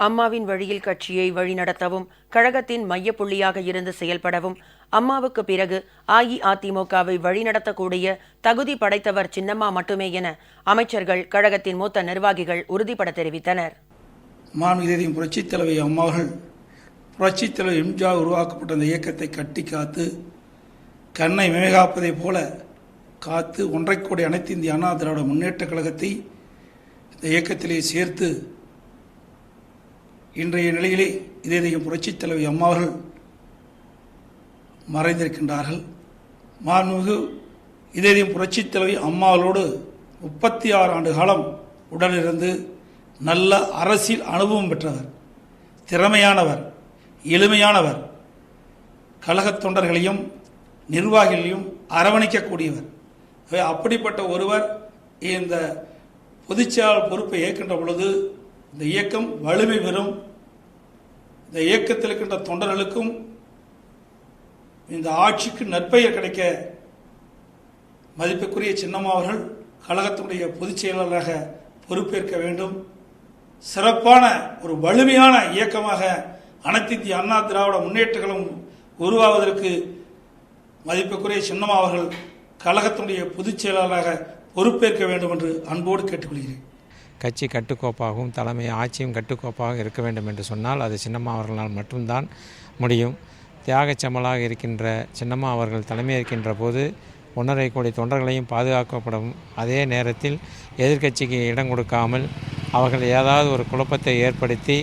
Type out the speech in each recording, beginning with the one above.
அம்மாவின் வழியில் கட்சியை வழிநடத்தவும் கழகத்தின் மையப்புள்ளியாக இருந்து செயல்படவும் அம்மாவுக்கு பிறகு அஇஅதிமுகவை வழிநடத்தக்கூடிய தகுதி படைத்தவர் சின்னம்மா மட்டுமே என அமைச்சர்கள், கழகத்தின் மூத்த நிர்வாகிகள் உறுதிபட தெரிவித்தனர். மாநிலம் புரட்சித் தலைவி அம்மாவர்கள் புரட்சித் தலைவர் எம்ஜிஆர் உருவாக்கப்பட்ட இந்த இயக்கத்தை கட்டி காத்து கண்ணை மேகாப்பதைப் போல காத்து 1.5 கோடி அனைத்து இந்திய அண்ணா திராவிட முன்னேற்ற கழகத்தை இந்த இயக்கத்திலே சேர்த்து இன்றைய நிலையிலே இதயம் புரட்சித் தலைவி அம்மாவர்கள் மறைந்திருக்கின்றார்கள். மாண்புமிகு இதயம் புரட்சித் தலைவி அம்மாவர்களோடு 36 ஆண்டு காலம் உடனிருந்து நல்ல அரசியல் அனுபவம் பெற்றவர், திறமையானவர், எளிமையானவர், கழகத் தொண்டர்களையும் நிர்வாகிகளையும் அரவணைக்கக்கூடியவர். அப்படிப்பட்ட ஒருவர் இந்த பொதுச்செயலாளர் பொறுப்பை ஏற்கின்ற பொழுது இந்த இயக்கம் வலிமை பெறும். இந்த இயக்கத்தில் இருக்கின்ற தொண்டர்களுக்கும் இந்த ஆட்சிக்கு நற்பெயர் கிடைக்க மதிப்புக்குரிய சின்னம்மா அவர்கள் கழகத்தினுடைய பொதுச் செயலாளராக பொறுப்பேற்க வேண்டும். சிறப்பான ஒரு வலிமையான இயக்கமாக அனைத்து இந்திய அண்ணா திராவிட முன்னேற்ற கழகம் உருவாவதற்கு மதிப்புக்குரிய சின்னம்மா அவர்கள் கழகத்தினுடைய பொதுச் செயலாளராக பொறுப்பேற்க வேண்டும் என்று அன்போடு கேட்டுக்கொள்கிறேன். கட்சி கட்டுக்கோப்பாகவும் தலைமை ஆட்சியும் கட்டுக்கோப்பாக இருக்க வேண்டும் என்று சொன்னால் அது சின்னம்மா அவர்களால் மட்டும்தான் முடியும். தியாகச்சமலாக இருக்கின்ற சின்னம்மா அவர்கள் தலைமையேற்கின்ற போது 1.5 கோடி தொண்டர்களையும் பாதுகாக்கப்படும். அதே நேரத்தில் எதிர்க்கட்சிக்கு இடம் கொடுக்காமல் அவர்கள் ஏதாவது ஒரு குழப்பத்தை ஏற்படுத்தி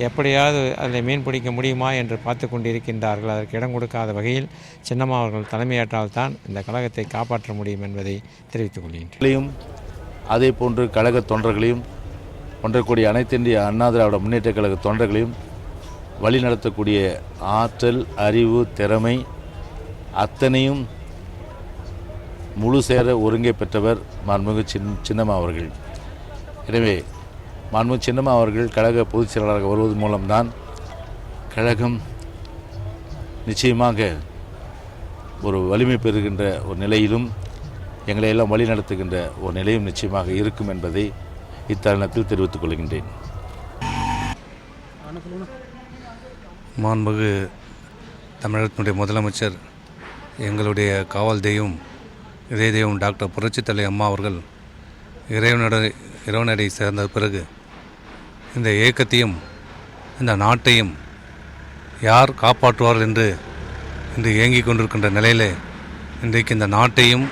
எப்படியாவது அதில் மீன் பிடிக்க முடியுமா என்று பார்த்து கொண்டிருக்கின்றார்கள். அதற்கு இடம் கொடுக்காத வகையில் சின்னம்மா அவர்கள் தலைமையேற்றால்தான் இந்த கழகத்தை காப்பாற்ற முடியும் என்பதை தெரிவித்துக் கொள்கின்றேன். அதே போன்று கழக தொண்டர்களையும் 1.5 கோடி அனைத்து இந்திய அண்ணா திராவிட முன்னேற்ற கழக தொண்டர்களையும் வழிநடத்தக்கூடிய ஆற்றல், அறிவு, திறமை அத்தனையும் முழு சேர ஒருங்கே பெற்றவர் மாண்புமிகு சின்னம்மா அவர்கள். எனவே மாண்புமிகு சின்னம்மா அவர்கள் கழக பொதுச் செயலாளராக வருவது மூலம்தான் கழகம் நிச்சயமாக ஒரு வலிமை பெறுகின்ற ஒரு நிலையிலும் எங்களை எல்லாம் வழி நடத்துகின்ற ஒரு நிலையும் நிச்சயமாக இருக்கும் என்பதை இத்தருணத்தில் தெரிவித்துக் கொள்கின்றேன். மாண்புமிகு தமிழகத்தினுடைய முதலமைச்சர், எங்களுடைய காவல் தெய்வம், இதய தெய்வம் டாக்டர் புரட்சித் தலைவி அம்மா அவர்கள் இறைவனடை சேர்ந்த பிறகு இந்த இயக்கத்தையும் இந்த நாட்டையும் யார் காப்பாற்றுவார்கள் என்று இன்று இயங்கிக் கொண்டிருக்கின்ற நிலையில் இன்றைக்கு இந்த நாட்டையும்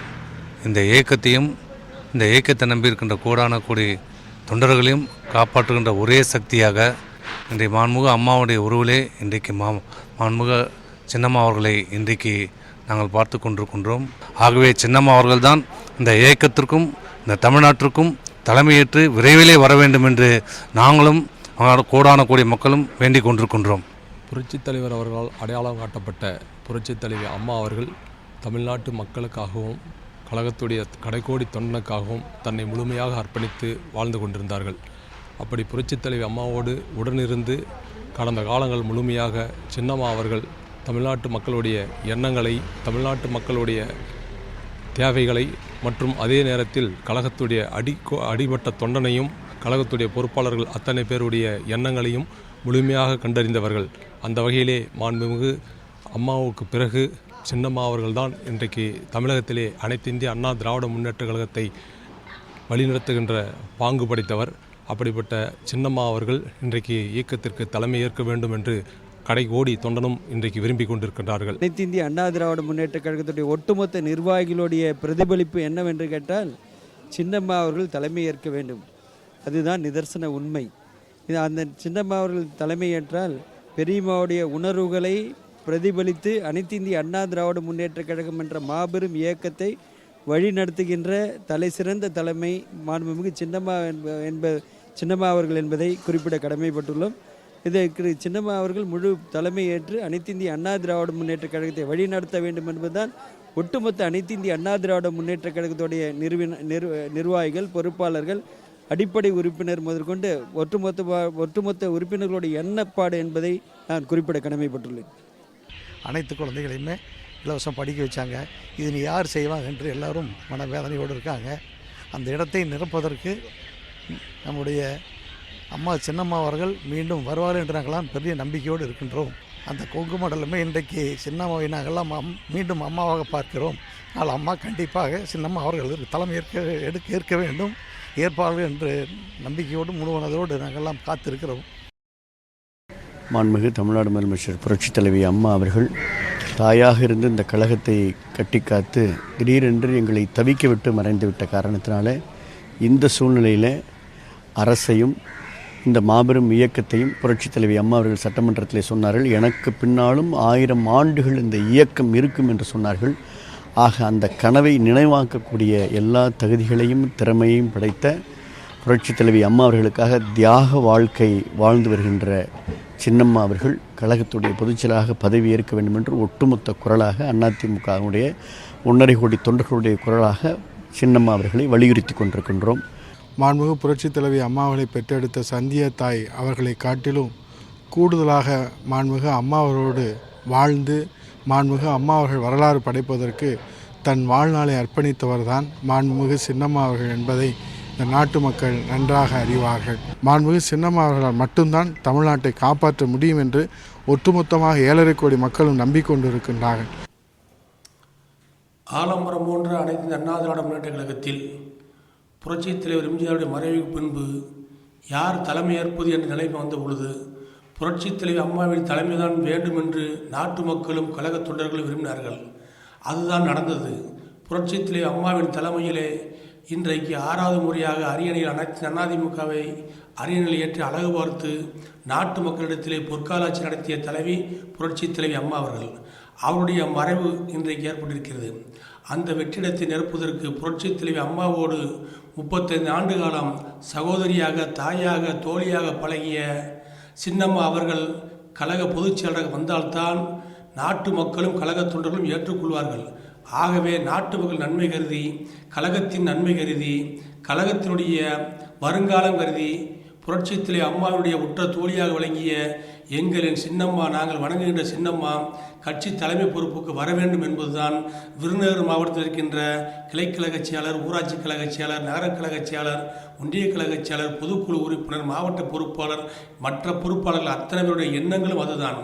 இந்த இயக்கத்தையும் இந்த இயக்கத்தை நம்பியிருக்கின்ற கோடான கோடி தொண்டர்களையும் காப்பாற்றுகின்ற ஒரே சக்தியாக இன்றைய மாண்புமிகு அம்மாவுடைய உருவிலே இன்றைக்கு மாண்புமிகு சின்னம்மா அவர்களை இன்றைக்கு நாங்கள் பார்த்து கொண்டிருக்கின்றோம். ஆகவே சின்னம்மா அவர்கள்தான் இந்த இயக்கத்திற்கும் இந்த தமிழ்நாட்டிற்கும் தலைமையேற்று விரைவிலே வர வேண்டும் என்று நாங்களும் கோடான கோடி மக்களும் வேண்டிக் கொண்டிருக்கின்றோம். புரட்சித் தலைவர் அவர்களால் அடையாளம் காட்டப்பட்ட புரட்சித் தலைவி அம்மா அவர்கள் தமிழ்நாட்டு மக்களுக்காகவும் கழகத்துடைய கடைக்கோடி தொண்டனுக்காகவும் தன்னை முழுமையாக அர்ப்பணித்து வாழ்ந்து கொண்டிருந்தார்கள். அப்படி புரட்சித் தலைவி அம்மாவோடு உடனிருந்து கடந்த காலங்கள் முழுமையாக சின்னம்மா அவர்கள் தமிழ்நாட்டு மக்களுடைய எண்ணங்களை, தமிழ்நாட்டு மக்களுடைய தேவைகளை மற்றும் அதே நேரத்தில் கழகத்துடைய அடிபட்ட தொண்டனையும் கழகத்துடைய பொறுப்பாளர்கள் அத்தனை பேருடைய எண்ணங்களையும் முழுமையாக கண்டறிந்தவர்கள். அந்த வகையிலே மாண்புமிகு அம்மாவுக்கு பிறகு சின்னம்மா அவர்கள்தான் இன்றைக்கு தமிழகத்திலே அனைத்து இந்திய அண்ணா திராவிட முன்னேற்ற கழகத்தை வழிநடத்துகின்ற பாங்கு படைத்தவர். அப்படிப்பட்ட சின்னம்மா அவர்கள் இன்றைக்கு இயக்கத்திற்கு தலைமை ஏற்க வேண்டும் என்று கடைக்கோடி தொண்டனும் இன்றைக்கு விரும்பி கொண்டிருக்கின்றார்கள். அனைத்து இந்திய அண்ணா திராவிட முன்னேற்ற கழகத்துடைய ஒட்டுமொத்த நிர்வாகிகளுடைய பிரதிபலிப்பு என்னவென்று கேட்டால் சின்னம்மா அவர்கள் தலைமை ஏற்க வேண்டும். அதுதான் நிதர்சன உண்மை. அந்த சின்னம்மா அவர்கள் தலைமையேற்றால் பெரியம்மாவுடைய உணர்வுகளை பிரதிபலித்து அனைத்து இந்திய அண்ணா திராவிட முன்னேற்ற கழகம் என்ற மாபெரும் இயக்கத்தை வழிநடத்துகின்ற தலை சிறந்த தலைமை மாண்புமிகு சின்னம்மா அவர்கள் என்பதை குறிப்பிட கடமைப்பட்டுள்ளோம். இதற்கு சின்னம்மா அவர்கள் முழு தலைமை ஏற்று அனைத்து இந்திய அண்ணா திராவிட முன்னேற்ற கழகத்தை வழிநடத்த வேண்டும் என்பதுதான் ஒட்டுமொத்த அனைத்து இந்திய அண்ணா திராவிட முன்னேற்ற கழகத்துடைய நிர்வாகிகள், பொறுப்பாளர்கள், அடிப்படை உறுப்பினர் முதற்கொண்டு ஒட்டுமொத்த உறுப்பினர்களுடைய எண்ணப்பாடு என்பதை நான் குறிப்பிட கடமைப்பட்டுள்ளேன். அனைத்து குழந்தைகளையுமே இலவசம் படிக்க வச்சாங்க. இது நீ யார் செய்வாங்க என்று எல்லாரும் மனவேதனையோடு இருக்காங்க. அந்த இடத்தை நிரப்புவதற்கு நம்முடைய அம்மா சின்னம்மா அவர்கள் மீண்டும் வருவார்கள் என்று நாங்களாம் பெரிய நம்பிக்கையோடு இருக்கின்றோம். அந்த கொங்கு மண்டலமே இன்றைக்கு சின்னம்மாவை நாங்கள்லாம் மீண்டும் அம்மாவாக பார்க்கிறோம். ஆனால் அம்மா கண்டிப்பாக சின்னம்மா அவர்கள் தலைமை ஏற்க வேண்டும், ஏற்பார்கள் என்று நம்பிக்கையோடு முழுவனதோடு நாங்கள்லாம் காத்திருக்கிறோம். மாண்புமிகு தமிழ்நாடு முதலமைச்சர் புரட்சித் தலைவி அம்மா அவர்கள் தாயாக இருந்து இந்த கழகத்தை கட்டி காத்து திடீரென்று எங்களை தவிக்க விட்டு மறைந்துவிட்ட காரணத்தினால இந்த சூழ்நிலையில் அரசையும் இந்த மாபெரும் இயக்கத்தையும் புரட்சித் தலைவி அம்மா அவர்கள் சட்டமன்றத்தில் சொன்னார்கள். எனக்கு பின்னாலும் 1000 ஆண்டுகள் இந்த இயக்கம் இருக்கும் என்று சொன்னார்கள். ஆக அந்த கனவை நினைவாக்கக்கூடிய எல்லா தகுதிகளையும் திறமையையும் படைத்த புரட்சித் தலைவி அம்மா அவர்களுக்காக தியாக வாழ்க்கை வாழ்ந்து வருகின்ற சின்னம்மா அவர்கள் கழகத்துடைய பொதுச்செயலாளராக பதவி ஏற்க வேண்டும் என்று ஒட்டுமொத்த குரலாக அதிமுகவுடைய 1.5 கோடி தொண்டர்களுடைய குரலாக சின்னம்மா அவர்களை வலியுறுத்தி கொண்டிருக்கின்றோம். மாண்புமிகு புரட்சித் தலைவி அம்மா அவர்களை பெற்றெடுத்த சந்திய தாய் அவர்களை காட்டிலும் கூடுதலாக மாண்புமிகு அம்மா அவர்களோடு வாழ்ந்து மாண்புமிகு அம்மா அவர்கள் வரலாறு படைப்பதற்கு தன் வாழ்நாளை அர்ப்பணித்தவர் தான் மாண்புமிகு சின்னம்மா அவர்கள் என்பதை இந்த நாட்டு மக்கள் நன்றாக அறிவார்கள். மாண்புமிகு சின்னம்மா அவர்களால் மட்டும்தான் தமிழ்நாட்டை காப்பாற்ற முடியும் என்று ஒட்டுமொத்தமாக 7.5 கோடி மக்களும் நம்பிக்கொண்டிருக்கின்றார்கள். ஆலம்பரம் போன்ற அனைத்து அண்ணா திராவிட முன்னேற்ற கழகத்தில் புரட்சித் தலைவர் எம்ஜிஆருடைய மறைவுக்கு பின்பு யார் தலைமை ஏற்பது என்ற நிலைமை வந்த பொழுது புரட்சித் தலைவர் அம்மாவின் தலைமைதான் வேண்டும் என்று நாட்டு மக்களும் கழக தொண்டர்களும் விரும்பினார்கள். அதுதான் நடந்தது. புரட்சித் தலைவர் அம்மாவின் தலைமையிலே இன்றைக்கு 6வது முறையாக அரியணையில் அனைத்து அதிமுகவை அரியணையில் ஏற்றி அழகு பார்த்து நாட்டு மக்களிடத்திலே பொற்காலாட்சி நடத்திய தலைவி புரட்சித் தலைவி அம்மா அவர்கள். அவருடைய மறைவு இன்றைக்கு ஏற்பட்டிருக்கிறது. அந்த வெற்றிடத்தை நிரப்புவதற்கு புரட்சித் தலைவி அம்மாவோடு 35 ஆண்டு காலம் சகோதரியாக, தாயாக, தோழியாக பழகிய சின்னம்மா அவர்கள் கழக பொதுச் செயலராக வந்தால்தான் நாட்டு மக்களும் கழக தொண்டர்களும் ஏற்றுக்கொள்வார்கள். ஆகவே நாட்டு மக்கள் நன்மை கருதி, கழகத்தின் நன்மை கருதி, கழகத்தினுடைய வருங்காலம் கருதி புரட்சித் தலைவி அம்மாவுடைய உற்ற தோழியாக விளங்கிய எங்களின் சின்னம்மா, நாங்கள் வணங்குகின்ற சின்னம்மா கட்சி தலைமை பொறுப்புக்கு வர வேண்டும் என்பதுதான் விருதுநகர் மாவட்டத்தில் இருக்கின்ற கிளைக்கழகச் செயலர், ஊராட்சி கழகச் செயலர், நகர கழகச் செயலர், ஒன்றிய கழகச் செயலர், பொதுக்குழு உறுப்பினர், மாவட்ட பொறுப்பாளர், மற்ற பொறுப்பாளர்கள் அத்தனை பேருடைய எண்ணங்களும் அதுதான்.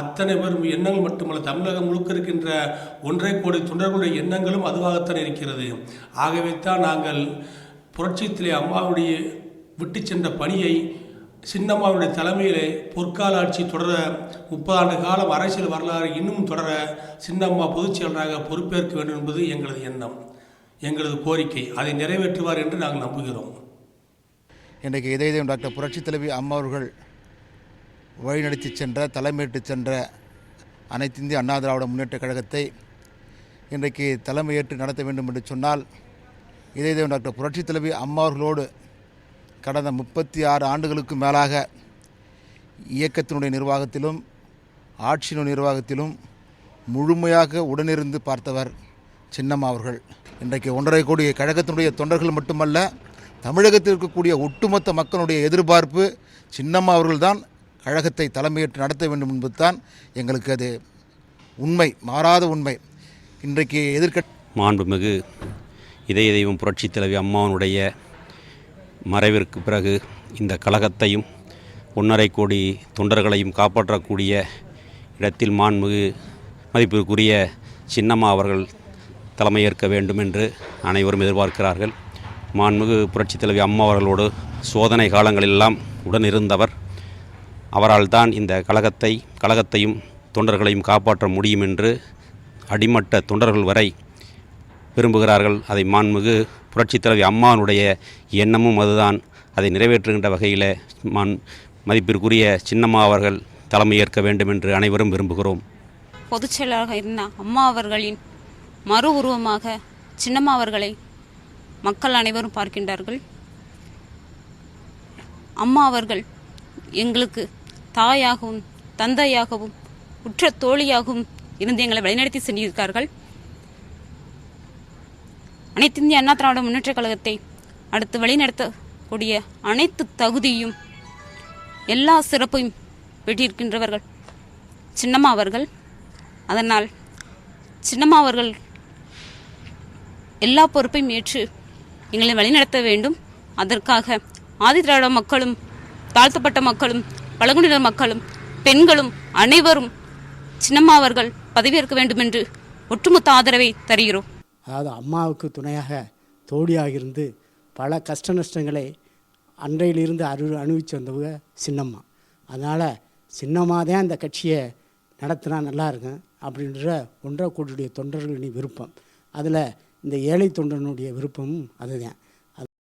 அத்தனை பேரும் எண்ணங்கள் மட்டுமல்ல, தமிழகம் முழுக்க இருக்கின்ற 1.5 கோடி தொண்டர்களுடைய எண்ணங்களும் அதுவாகத்தான் இருக்கிறது. ஆகவே தான் நாங்கள் புரட்சித் தலைவி அம்மாவுடைய விட்டு சென்ற பணியை சின்னம்மாவுடைய தலைமையிலே பொற்கால ஆட்சி தொடர 30 ஆண்டு காலம் அரசியல் வரலாறு இன்னும் தொடர சின்னம்மா பொதுச் செயலராக பொறுப்பேற்க வேண்டும் என்பது எங்களது எண்ணம், எங்களது கோரிக்கை. அதை நிறைவேற்றுவார் என்று நாங்கள் நம்புகிறோம். இன்றைக்கு இதயம் டாக்டர் புரட்சித் தலைவி அம்மா அவர்கள் வழிநடத்தி சென்ற, தலைமையேற்று சென்ற அனைத்து இந்திய அண்ணா திராவிட முன்னேற்ற கழகத்தை இன்றைக்கு தலைமையேற்று நடத்த வேண்டும் என்று சொன்னால் இதயம் டாக்டர் புரட்சித் தலைவி அம்மா அவர்களோடு கடந்த 36 ஆண்டுகளுக்கு மேலாக இயக்கத்தினுடைய நிர்வாகத்திலும் ஆட்சியினுடைய நிர்வாகத்திலும் முழுமையாக உடனிருந்து பார்த்தவர் சின்னம்மா அவர்கள். இன்றைக்கு 1.5 கோடி கழகத்தினுடைய தொண்டர்கள் மட்டுமல்ல, தமிழகத்தில் இருக்கக்கூடிய ஒட்டுமொத்த மக்களுடைய எதிர்பார்ப்பு சின்னம்மா அவர்கள்தான் கழகத்தை தலைமையேற்று நடத்த வேண்டும் என்பதுதான் எங்களுக்கு அது உண்மை, மாறாத உண்மை. இன்றைக்கு மாண்புமிகு இதய தெய்வம் புரட்சித் தலைவி அம்மாவனுடைய மறைவிற்கு பிறகு இந்த கழகத்தையும் 1.5 கோடி தொண்டர்களையும் காப்பாற்றக்கூடிய இடத்தில் மாண்புமிகு மதிப்பிற்குரிய சின்னம்மா அவர்கள் தலைமையேற்க வேண்டும் என்று அனைவரும் எதிர்பார்க்கிறார்கள். மாண்புமிகு புரட்சித் தலைவி அம்மா அவர்களோடு சோதனை காலங்களெல்லாம் உடனிருந்தவர். அவரால் தான் இந்த கழகத்தையும் தொண்டர்களையும் காப்பாற்ற முடியும் என்று அடிமட்ட தொண்டர்கள் வரை விரும்புகிறார்கள். அதை மாண்புமிகு புரட்சித் தலைவி அம்மாவுடைய எண்ணமும் அதுதான். அதை நிறைவேற்றுகின்ற வகையில் மதிப்பிற்குரிய சின்னம்மா அவர்கள் தலைமையேற்க வேண்டும் என்று அனைவரும் விரும்புகிறோம். பொதுச் செயலாளராக இருந்த அம்மா அவர்களின் மறு உருவமாக சின்னம்மா அவர்களை மக்கள் அனைவரும் பார்க்கின்றார்கள். அம்மா அவர்கள் எங்களுக்கு தாயாகவும் தந்தையாகவும் உற்ற தோழியாகவும் இருந்து எங்களை வழிநடத்தி சென்றிருக்கார்கள். அனைத்து இந்திய அண்ணா திராவிட முன்னேற்ற கழகத்தை அடுத்து வழிநடத்தக்கூடிய அனைத்து தகுதியும் எல்லா சிறப்பையும் பெற்றிருக்கின்றவர்கள் சின்னம்மா அவர்கள். அதனால் சின்னம்மா அவர்கள் எல்லா பொறுப்பையும் ஏற்று எங்களை வழிநடத்த வேண்டும். அதற்காக ஆதி திராவிட மக்களும் தாழ்த்தப்பட்ட மக்களும் பழங்குடியினர் மக்களும் பெண்களும் அனைவரும் சின்னம்மா அவர்கள் பதவியேற்க வேண்டும் என்று ஒட்டுமொத்த ஆதரவை தருகிறோம். அதாவது அம்மாவுக்கு துணையாக தோழியாக இருந்து பல கஷ்ட நஷ்டங்களை அன்றையிலிருந்து அனுபவித்து வந்தவங்க சின்னம்மா. அதனால் சின்னம்மா தான் இந்த கட்சியை நடத்தினா நல்லா இருக்கும் அப்படின்ற ஒன்றை கூடிய தொண்டர்களின் விருப்பம். அதில் இந்த ஏழை தொண்டனுடைய விருப்பமும் அதுதான்.